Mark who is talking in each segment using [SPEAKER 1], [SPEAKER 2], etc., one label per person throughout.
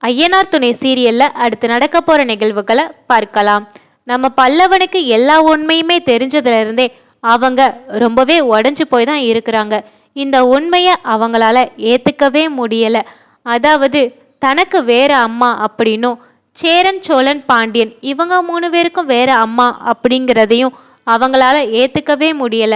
[SPEAKER 1] ஐயனார் துணை சீரியல்ல அடுத்து நடக்க போற நிகழ்வுகளை பார்க்கலாம். நம்ம பல்லவனுக்கு எல்லா உண்மையுமே தெரிஞ்சதுல இருந்தே அவங்க ரொம்பவே உடஞ்சு போய் தான் இருக்கிறாங்க. இந்த உண்மையை அவங்களால ஏத்துக்கவே முடியல. அதாவது தனக்கு வேற அம்மா அப்படின்னும் சேரன் சோழன் பாண்டியன் இவங்க 3 பேருக்கும் வேற அம்மா அப்படிங்கிறதையும் அவங்களால ஏத்துக்கவே முடியல.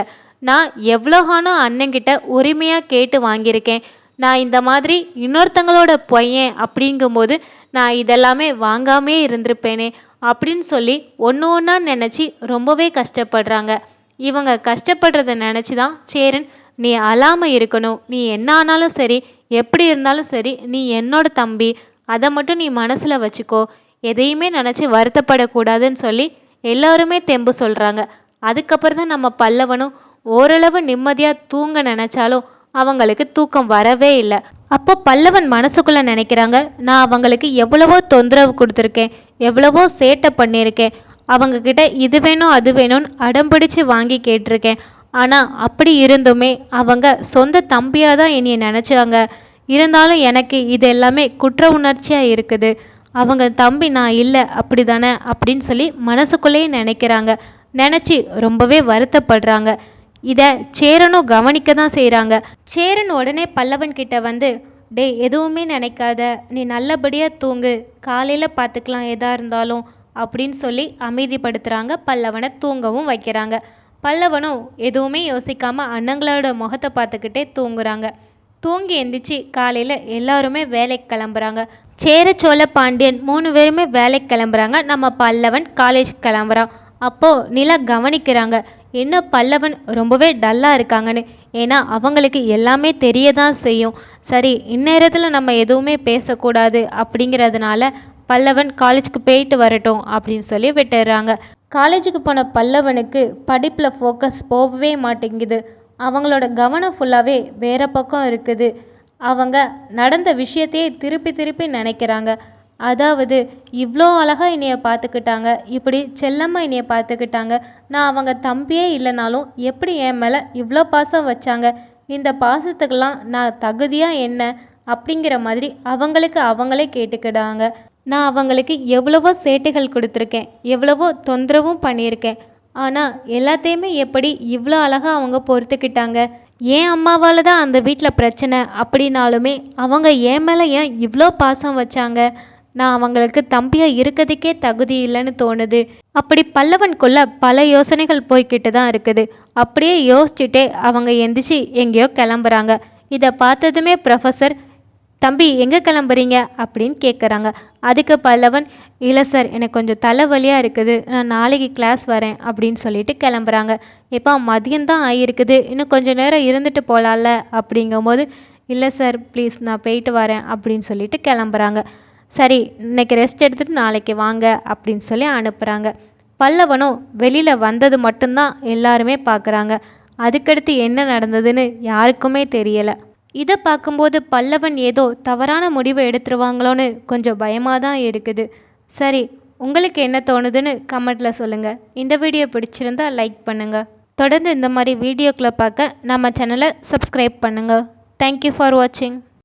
[SPEAKER 1] நான் எவ்வளோகானோ அண்ணங்கிட்ட உரிமையா கேட்டு வாங்கியிருக்கேன். நான் இந்த மாதிரி இன்னொருத்தங்களோட பையன் அப்படிங்கும்போது நான் இதெல்லாமே வாங்காமே இருந்திருப்பேனே அப்படின்னு சொல்லி ஒன்று ஒன்றா நினச்சி ரொம்பவே கஷ்டப்படுறாங்க. இவங்க கஷ்டப்படுறத நினச்சி தான் சேரன், நீ அழாமல் இருக்கணும், நீ என்ன ஆனாலும் சரி, எப்படி இருந்தாலும் சரி, நீ என்னோட தம்பி, அதை மட்டும் நீ மனசில் வச்சுக்கோ, எதையுமே நினச்சி வருத்தப்படக்கூடாதுன்னு சொல்லி எல்லாருமே தெம்பு சொல்கிறாங்க. அதுக்கப்புறம் தான் நம்ம பல்லவனும் ஓரளவு நிம்மதியாக தூங்க நினச்சாலும் அவங்களுக்கு தூக்கம் வரவே இல்லை. அப்போ பல்லவன் மனசுக்குள்ளே நினைக்கிறாங்க, நான் அவங்களுக்கு எவ்வளவோ தொந்தரவு கொடுத்துருக்கேன், எவ்வளவோ சேட்டை பண்ணியிருக்கேன், அவங்கக்கிட்ட இது வேணும் அது வேணும்னு அடம்பிடிச்சு வாங்கி கேட்டிருக்கேன். ஆனால் அப்படி இருந்துமே அவங்க சொந்த தம்பியாக தான் என்னையை நினச்சாங்க. இருந்தாலும் எனக்கு இது எல்லாமே குற்ற உணர்ச்சியாக இருக்குது. அவங்க தம்பி நான் இல்லை அப்படி தானே அப்படின்னு சொல்லி மனசுக்குள்ளேயே நினைக்கிறாங்க. நினச்சி ரொம்பவே வருத்தப்படுறாங்க. இதை சேரனும் கவனிக்க தான் செய்கிறாங்க. சேரன் உடனே பல்லவன் கிட்ட வந்து, டே எதுவுமே நினைக்காத, நீ நல்லபடியாக தூங்கு, காலையில் பார்த்துக்கலாம் எதாக இருந்தாலும் அப்படின்னு சொல்லி அமைதிப்படுத்துகிறாங்க. பல்லவனை தூங்கவும் வைக்கிறாங்க. பல்லவனும் எதுவுமே யோசிக்காமல் அண்ணங்களோட முகத்தை பார்த்துக்கிட்டே தூங்குறாங்க. தூங்கி எந்திரிச்சு காலையில் எல்லாருமே வேலைக்கு கிளம்புறாங்க. சேர சோழ பாண்டியன் 3 பேருமே வேலைக்கு கிளம்புறாங்க. நம்ம பல்லவன் காலேஜ் கிளம்புறான். அப்போது நிலா கவனிக்கிறாங்க, என்ன பல்லவன் ரொம்பவே டல்லாக இருக்காங்கன்னு. ஏன்னா அவங்களுக்கு எல்லாமே தெரிய தான் செய்யும். சரி, இந்நேரத்தில் நம்ம எதுவுமே பேசக்கூடாது அப்படிங்கிறதுனால பல்லவன் காலேஜுக்கு போயிட்டு வரட்டும் அப்படின்னு சொல்லி விட்டுடுறாங்க. காலேஜுக்கு போன பல்லவனுக்கு படிப்பில் ஃபோக்கஸ் போகவே மாட்டேங்குது. அவங்களோட கவனம் ஃபுல்லாகவே வேறு பக்கம் இருக்குது. அவங்க நடந்த விஷயத்தையே திருப்பி திருப்பி நினைக்கிறாங்க. அதாவது இவ்வளோ அழகாக என்னையை பார்த்துக்கிட்டாங்க, இப்படி செல்லம்மா என்னையை பார்த்துக்கிட்டாங்க, நான் அவங்க தம்பியே இல்லைனாலும் எப்படி என் மேலே இவ்வளோ பாசம் வச்சாங்க, இந்த பாசத்துக்கெல்லாம் நான் தகுதியாக என்ன அப்படிங்கிற மாதிரி அவங்களுக்கு அவங்களே கேட்டுக்கிட்டாங்க. நான் அவங்களுக்கு எவ்வளவோ சேட்டைகள் கொடுத்துருக்கேன், எவ்வளவோ தொந்தரவும் பண்ணியிருக்கேன். ஆனால் எல்லாத்தையுமே எப்படி இவ்வளோ அழகாக அவங்க பொறுத்துக்கிட்டாங்க. என் அம்மாவால் தான் அந்த வீட்டில் பிரச்சனை அப்படின்னாலுமே அவங்க என் மேலே ஏன் இவ்வளோ பாசம் வச்சாங்க, நான் அவங்களுக்கு தம்பியாக இருக்கிறதுக்கே தகுதி இல்லைன்னு தோணுது. அப்படி பல்லவனுக்குள்ள பல யோசனைகள் போய்கிட்டு தான் இருக்குது. அப்படியே யோசிச்சுட்டே அவங்க எந்திரிச்சு எங்கேயோ கிளம்புறாங்க. இதை பார்த்ததுமே ப்ரொஃபஸர், தம்பி எங்கே கிளம்புறீங்க அப்படின்னு கேட்குறாங்க. அதுக்கு பல்லவன், இல்லை சார், எனக்கு கொஞ்சம் தலைவலியாக இருக்குது, நான் நாளைக்கு கிளாஸ் வரேன் அப்படின்னு சொல்லிட்டு கிளம்புறாங்க. இப்போ மதியம்தான் ஆகியிருக்குது, இன்னும் கொஞ்சம் நேரம் இருந்துட்டு போகலாம்ல அப்படிங்கும்போது, இல்லை சார் ப்ளீஸ் நான் போயிட்டு வரேன் அப்படின்னு சொல்லிட்டு கிளம்புறாங்க. சரி, இன்னைக்கு ரெஸ்ட் எடுத்துகிட்டு நாளைக்கு வாங்க அப்படின்னு சொல்லி அனுப்புகிறாங்க. பல்லவனும் வெளியில் வந்தது மட்டும்தான் எல்லாருமே பார்க்குறாங்க. அதுக்கடுத்து என்ன நடந்ததுன்னு யாருக்குமே தெரியலை. இதை பார்க்கும்போது பல்லவன் ஏதோ தவறான முடிவை எடுத்துருவாங்களோன்னு கொஞ்சம் பயமாக தான் இருக்குது. சரி, உங்களுக்கு என்ன தோணுதுன்னு கமெண்ட்டில் சொல்லுங்கள். இந்த வீடியோ பிடிச்சிருந்தால் லைக் பண்ணுங்கள். தொடர்ந்து இந்த மாதிரி வீடியோக்களை பார்க்க நம்ம சேனலை சப்ஸ்கிரைப் பண்ணுங்கள். தேங்க்யூ ஃபார் வாட்சிங்.